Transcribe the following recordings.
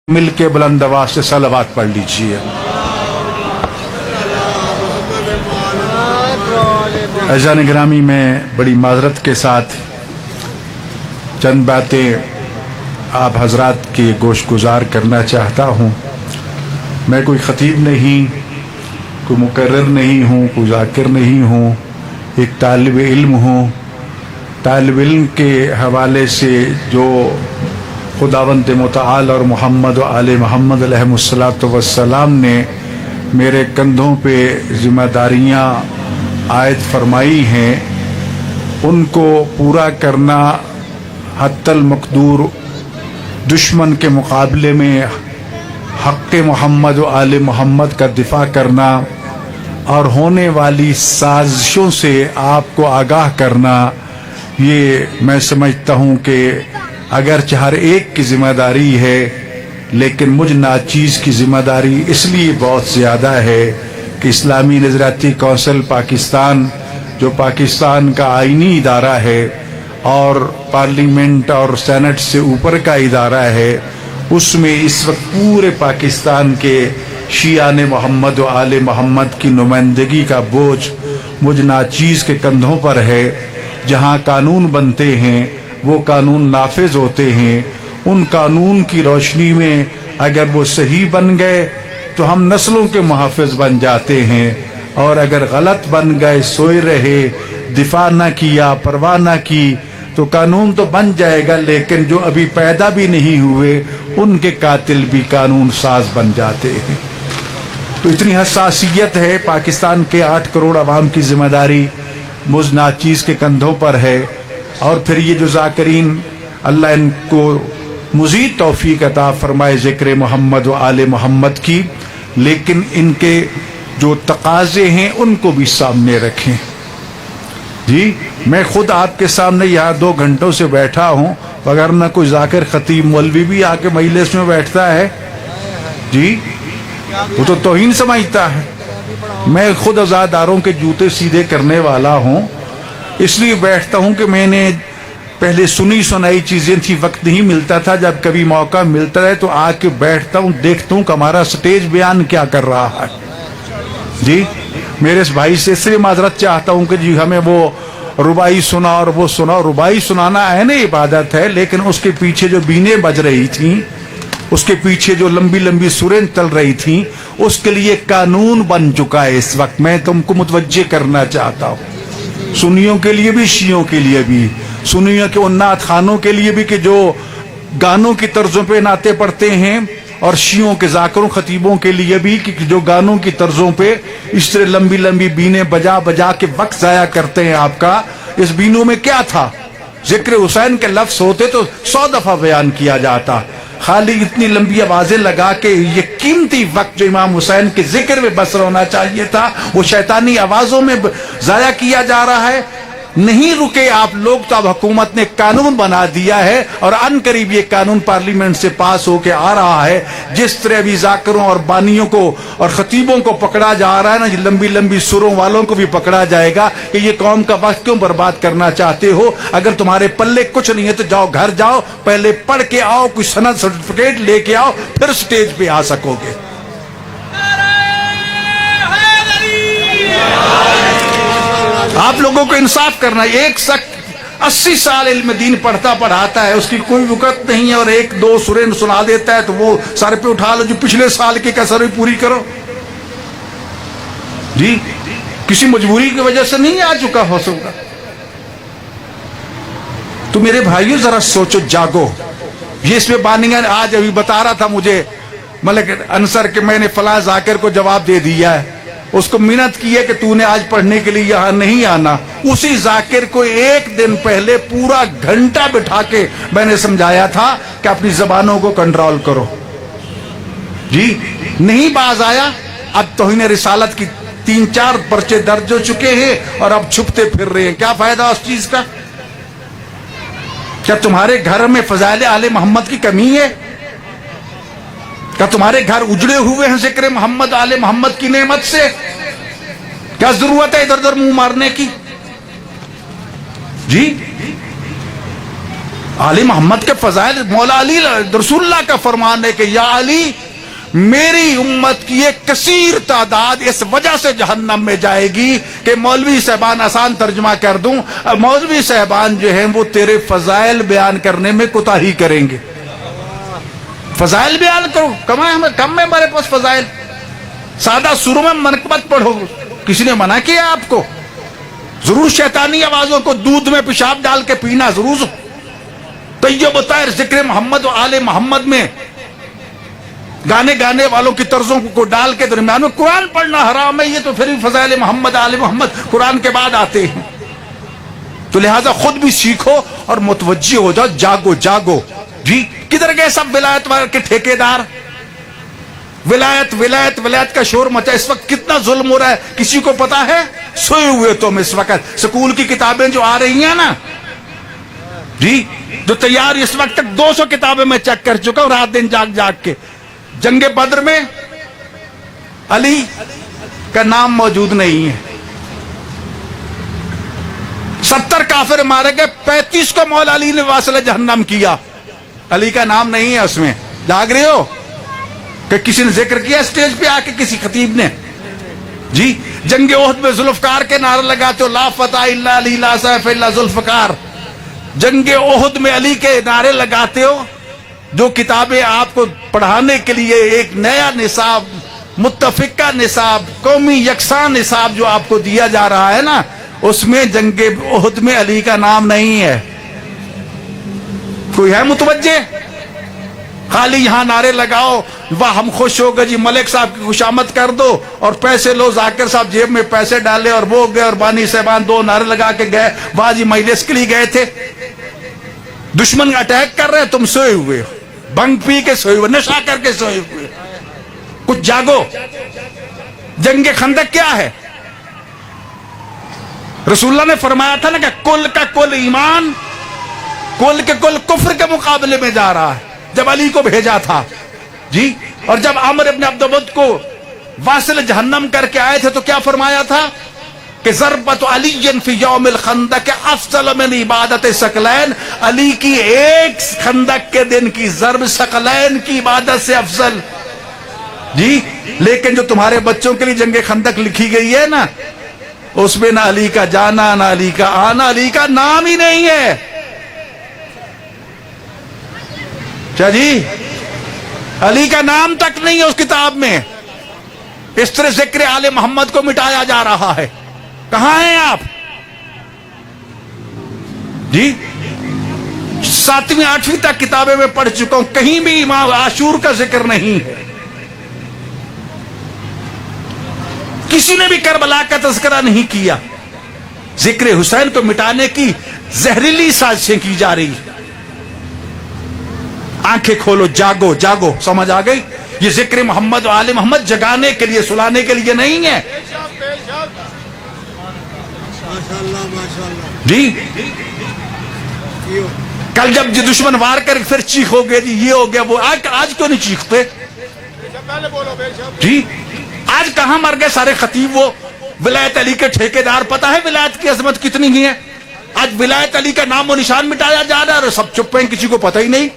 مل کے بلند آواز سے صلوات پڑھ لیجیے۔ عزیزان گرامی، میں بڑی معذرت کے ساتھ چند باتیں آپ حضرات کی گوش گزار کرنا چاہتا ہوں۔ میں کوئی خطیب نہیں، کوئی مقرر نہیں ہوں، کوئی ذاکر نہیں ہوں، ایک طالب علم ہوں۔ طالب علم کے حوالے سے جو خداوند متعال اور محمد و آل محمد علیہ السلام نے میرے کندھوں پہ ذمہ داریاں عائد فرمائی ہیں، ان کو پورا کرنا حتی المقدور دشمن کے مقابلے میں حق محمد و آل محمد کا دفاع کرنا اور ہونے والی سازشوں سے آپ کو آگاہ کرنا، یہ میں سمجھتا ہوں کہ اگرچہ ہر ایک کی ذمہ داری ہے، لیکن مجھ ناچیز کی ذمہ داری اس لیے بہت زیادہ ہے کہ اسلامی نظریاتی کونسل پاکستان، جو پاکستان کا آئینی ادارہ ہے اور پارلیمنٹ اور سینٹ سے اوپر کا ادارہ ہے، اس میں اس وقت پورے پاکستان کے شیعان محمد و آل محمد کی نمائندگی کا بوجھ مجھ ناچیز کے کندھوں پر ہے۔ جہاں قانون بنتے ہیں وہ قانون نافذ ہوتے ہیں، ان قانون کی روشنی میں اگر وہ صحیح بن گئے تو ہم نسلوں کے محافظ بن جاتے ہیں، اور اگر غلط بن گئے، سوئے رہے، دفاع نہ کیا، پرواہ نہ کی، تو قانون تو بن جائے گا لیکن جو ابھی پیدا بھی نہیں ہوئے ان کے قاتل بھی قانون ساز بن جاتے ہیں۔ تو اتنی حساسیت ہے، پاکستان کے 8 کروڑ عوام کی ذمہ داری مجھ ناچیز کے کندھوں پر ہے، اور پھر یہ جو ذاکرین، اللہ ان کو مزید توفیق عطا فرمائے ذکر محمد و آل محمد کی، لیکن ان کے جو تقاضے ہیں ان کو بھی سامنے رکھیں۔ جی میں خود آپ کے سامنے یہاں 2 گھنٹوں سے بیٹھا ہوں، وگرنہ کوئی ذاکر خطیب مولوی بھی آ کے مجلس میں بیٹھتا ہے جی وہ تو توہین سمجھتا ہے۔ میں خود عزاداروں کے جوتے سیدھے کرنے والا ہوں، اس لیے بیٹھتا ہوں کہ میں نے پہلے سنی سنائی چیزیں تھی، وقت نہیں ملتا تھا، جب کبھی موقع ملتا ہے تو آ کے بیٹھتا ہوں، دیکھتا ہوں کہ ہمارا سٹیج بیان کیا کر رہا ہے۔ جی میرے اس بھائی سے اس لیے معذرت چاہتا ہوں کہ جی ہمیں وہ ربائی سنا اور وہ سنا، ربائی سنانا عین عبادت ہے، لیکن اس کے پیچھے جو بینے بج رہی تھیں، اس کے پیچھے جو لمبی لمبی سوریں چل رہی تھیں، اس کے لیے قانون بن چکا ہے اس وقت۔ میں تم کو متوجہ کرنا چاہتا ہوں، سنیوں کے لیے بھی، شیعوں کے لیے بھی، سنیوں کے ان نعت خانوں کے لیے بھی کہ جو گانوں کی طرزوں پہ نعتیں پڑھتے ہیں، اور شیعوں کے ذاکروں خطیبوں کے لیے بھی کہ جو گانوں کی طرزوں پہ اس طرح لمبی لمبی بینے بجا بجا کے وقت ضائع کرتے ہیں آپ کا۔ اس بینوں میں کیا تھا؟ ذکر حسین کے لفظ ہوتے تو 100 دفعہ بیان کیا جاتا، خالی اتنی لمبی آوازیں لگا کے یہ قیمتی وقت جو امام حسین کے ذکر میں بسر ہونا چاہیے تھا وہ شیطانی آوازوں میں ضائع کیا جا رہا ہے۔ نہیں رکے آپ لوگ تو اب حکومت نے قانون بنا دیا ہے، اور ان قریب یہ قانون پارلیمنٹ سے پاس ہو کے آ رہا ہے۔ جس طرح بھی ذاکروں اور بانیوں کو اور خطیبوں کو پکڑا جا رہا ہے نا، لمبی لمبی سروں والوں کو بھی پکڑا جائے گا کہ یہ قوم کا وقت کیوں برباد کرنا چاہتے ہو؟ اگر تمہارے پلے کچھ نہیں ہے تو جاؤ گھر جاؤ، پہلے پڑھ کے آؤ، کوئی سند سرٹیفکیٹ لے کے آؤ، پھر سٹیج پہ آ سکو گے۔ آپ لوگوں کو انصاف کرنا ہے۔ ایک شخص 80 سال علم دین پڑھتا پڑھاتا ہے، اس کی کوئی وقت نہیں ہے، اور 1-2 سوریں سنا دیتا ہے تو وہ سر پہ اٹھا لو جو پچھلے سال کی کسر بھی پوری کرو۔ جی کسی مجبوری کی وجہ سے نہیں آ چکا ہو سکتا۔ تو میرے بھائیو ذرا سوچو، جاگو۔ یہ اس میں بانیاں آج ابھی بتا رہا تھا مجھے ملک انصر کہ میں نے فلاں ذاکر کو جواب دے دیا ہے، اس کو منت کی ہے کہ تو نے آج پڑھنے کے لیے یہاں نہیں آنا۔ اسی ذاکر کو 1 دن پہلے پورا گھنٹہ بٹھا کے میں نے سمجھایا تھا کہ اپنی زبانوں کو کنٹرول کرو۔ جی نہیں باز آیا، اب توہین رسالت کی 3-4 پرچے درج ہو چکے ہیں اور اب چھپتے پھر رہے ہیں۔ کیا فائدہ اس چیز کا؟ کیا تمہارے گھر میں فضائل آل محمد کی کمی ہے؟ کیا تمہارے گھر اجڑے ہوئے ہیں ذکر محمد آل محمد کی نعمت سے؟ کیا ضرورت ہے ادھر ادھر منہ مارنے کی؟ جی علی محمد کے فضائل، مولا علی رسول اللہ کا فرمان ہے کہ یا علی میری امت کی ایک کثیر تعداد اس وجہ سے جہنم میں جائے گی کہ مولوی صاحبان، آسان ترجمہ کر دوں، مولوی صاحبان جو ہیں وہ تیرے فضائل بیان کرنے میں کوتاہی کریں گے۔ فضائل بیان کرو، کم میں ہمارے پاس فضائل، سادہ سروں میں منقبت پڑھو، کسی نے منع کیا آپ کو؟ ضرور شیطانی آوازوں کو دودھ میں پیشاب ڈال کے پینا ضرور، طیب و طاہر ذکر محمد و آل محمد میں گانے والوں کی طرزوں کو ڈال کے درمیان میں قرآن پڑھنا حرام ہے، یہ تو پھر بھی فضائل محمد آل محمد قرآن کے بعد آتے ہیں۔ تو لہٰذا خود بھی سیکھو اور متوجہ ہو جاؤ، جاگو جاگو۔ جی کدھر گئے سب ولایت کے ٹھیکیدار؟ ولایت کا شور مچا، اس وقت کتنا ظلم ہو رہا ہے کسی کو پتا ہے؟ سوئے ہوئے تم اس وقت، سکول کی کتابیں جو آ رہی ہیں نا جی، جو تیار، اس وقت تک 200 کتابیں میں چیک کر چکا ہوں رات دن جاگ کے۔ جنگ بدر میں علی کا نام موجود نہیں ہے، 70 کافر مارے گئے، 35 کو مولا علی نے واصل جہنم کیا، علی کا نام نہیں ہے اس میں۔ جاگ رہے ہو کہ کسی نے ذکر کیا اسٹیج پہ آ کے کسی خطیب نے؟ جی جنگ احد میں ذوالفقار کے نعرہ لگاتے ہو، لا فتح الا علی لا سیف الا ذوالفقار۔ جنگ احد میں علی کے نعرے لگاتے ہو، جو کتابیں آپ کو پڑھانے کے لیے ایک نیا نصاب، متفقہ نصاب، قومی یکساں نصاب جو آپ کو دیا جا رہا ہے نا، اس میں جنگ احد میں علی کا نام نہیں ہے۔ کوئی ہے متوجہ؟ خالی یہاں نعرے لگاؤ، واہ ہم خوش ہو گئے جی، ملک صاحب کی خوشامد کر دو، اور پیسے لو، ذاکر صاحب جیب میں پیسے ڈالے اور وہ گئے، اور بانی صاحبان 2 نعرے لگا کے گئے، واہ جی مجلس کے لیے گئے تھے۔ دشمن اٹیک کر رہے ہیں، تم سوئے ہوئے ہو، بنگ پی کے سوئے ہوئے، نشہ کر کے سوئے ہوئے، کچھ جاگو۔ جنگ خندق کیا ہے؟ رسول اللہ نے فرمایا تھا نا کہ کل کا کل ایمان کل کے کل کفر کے مقابلے میں جا رہا ہے، جب علی کو بھیجا تھا جی، اور جب عمر ابن عبد ود کو واصل جہنم کر کے آئے تھے تو کیا فرمایا تھا کہ ضربت علی فی یوم الخندق افضل من عبادت ثقلین، علی کی ایک خندق کے دن کی ضرب ثقلین کی عبادت سے افضل جی۔ لیکن جو تمہارے بچوں کے لیے جنگ خندق لکھی گئی ہے نا، اس میں نہ علی کا جانا، نہ علی کا آنا، علی کا نام ہی نہیں ہے۔ کیا جی؟ علی کا نام تک نہیں ہے اس کتاب میں۔ اس طرح ذکر آل محمد کو مٹایا جا رہا ہے۔ کہاں ہیں آپ جی؟ 7ویں 8ویں تک کتابیں میں پڑھ چکا ہوں، کہیں بھی امام عاشور کا ذکر نہیں ہے، کسی نے بھی کربلا کا تذکرہ نہیں کیا۔ ذکر حسین کو مٹانے کی زہریلی سازشیں کی جا رہی ہیں۔ آنکھیں کھولو، جاگو جاگو، سمجھ آ گئی؟ یہ ذکر محمد و آل محمد جگانے کے لیے، سلانے کے لیے نہیں ہے جی۔ کل جب دشمن وار کر پھر چیخو گے جی یہ ہو گیا وہ، آج کیوں نہیں چیختے جی؟ آج کہاں مر گئے سارے خطیب؟ وہ ولایت علی کے ٹھیکیدار، پتہ ہے ولایت کی عظمت کتنی ہی ہے؟ آج ولایت علی کا نام و نشان مٹایا جا رہا ہے اور سب چپ ہیں، کسی کو پتہ ہی نہیں،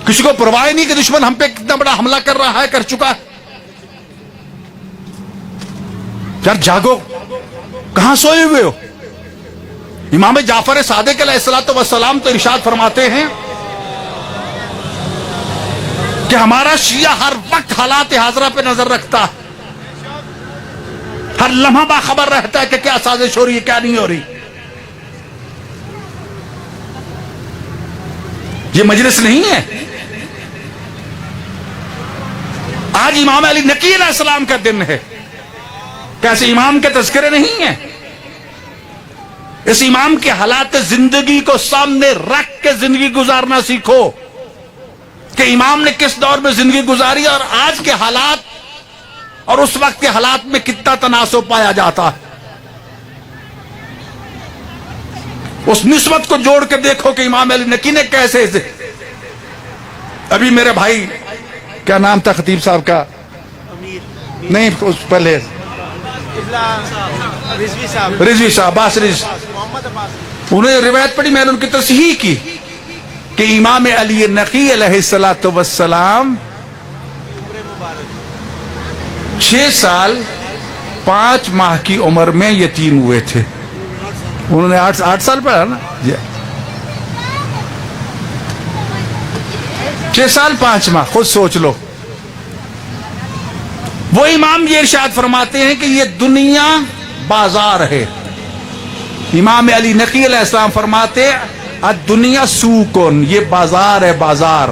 کسی کو پرواہ نہیں کہ دشمن ہم پہ کتنا بڑا حملہ کر رہا ہے، کر چکا ہے۔ یار جاگو، کہاں سوئے ہوئے ہو؟ امام جعفر صادق علیہ السلام تو ارشاد فرماتے ہیں کہ ہمارا شیعہ ہر وقت حالات حاضرہ پہ نظر رکھتا ہے، ہر لمحہ باخبر رہتا ہے کہ کیا سازش ہو رہی ہے، کیا نہیں ہو رہی۔ یہ مجلس نہیں ہے۔ آج امام علی نقی علیہ السلام کا دن ہے، کیسے امام کے تذکرے نہیں ہیں؟ اس امام کے حالات زندگی کو سامنے رکھ کے زندگی گزارنا سیکھو کہ امام نے کس دور میں زندگی گزاری اور آج کے حالات اور اس وقت کے حالات میں کتنا تناسب پایا جاتا ہے۔ اس نسبت کو جوڑ کے دیکھو کہ امام علی نقی نے کیسے ابھی میرے بھائی کیا نام تھا خطیب صاحب کا؟ نہیں اس پہلے رضوی صاحب، عباس رضوی، انہوں نے روایت پڑھی، میں نے ان کی تصحیح کی کہ امام علی نقی علیہ الصلوۃ والسلام 6 سال 5 ماہ کی عمر میں یتیم ہوئے تھے. انہوں نے 8 سال پڑھا نا، 6 سال 5 ماہ، خود سوچ لو. وہ امام یہ ارشاد فرماتے ہیں کہ یہ دنیا بازار ہے. امام علی نقی علیہ السلام فرماتے الدنیا سوقن، یہ بازار ہے، بازار.